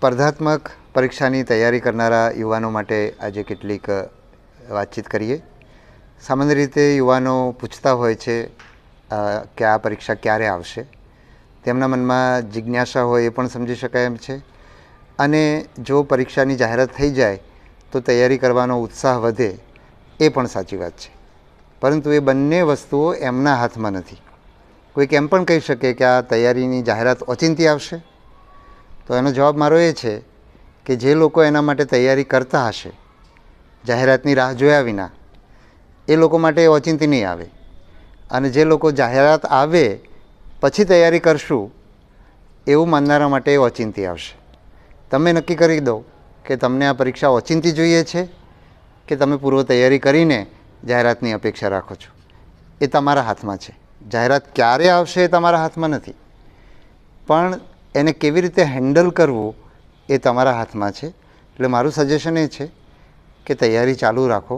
સ્પર્ધાત્મક પરીક્ષાની તૈયારી કરનારા યુવાનો માટે આજે કેટલીક વાતચીત કરીએ. સામાન્ય રીતે યુવાનો પૂછતા હોય છે કે આ પરીક્ષા ક્યારે આવશે. તેમના મનમાં જિજ્ઞાસા હોય એ પણ સમજી શકાય એમ છે. અને જો પરીક્ષાની જાહેરાત થઈ જાય તો તૈયારી કરવાનો ઉત્સાહ વધે એ પણ સાચી વાત છે. પરંતુ એ બંને વસ્તુઓ એમના હાથમાં નથી. કોઈક એમ પણ કહી શકે કે આ તૈયારીની જાહેરાત ઓચિંતી આવશે. તો એનો જવાબ મારો એ છે કે જે લોકો એના માટે તૈયારી કરતા હશે જાહેરાતની રાહ જોયા વિના, એ લોકો માટે ઓચિંતી નહીં આવે. અને જે લોકો જાહેરાત આવે પછી તૈયારી કરશું એવું માનનારા માટે ઓચિંતી આવશે. તમે નક્કી કરી દો કે તમને આ પરીક્ષા ઓચિંતી જોઈએ છે કે તમે પૂર્વ તૈયારી કરીને જાહેરાતની અપેક્ષા રાખો છો. એ તમારા હાથમાં છે. જાહેરાત ક્યારે આવશે એ તમારા હાથમાં નથી, પણ એને કેવી રીતે હેન્ડલ કરવું એ તમારા હાથમાં છે. એટલે મારું સજેશન એ છે કે તૈયારી ચાલુ રાખો.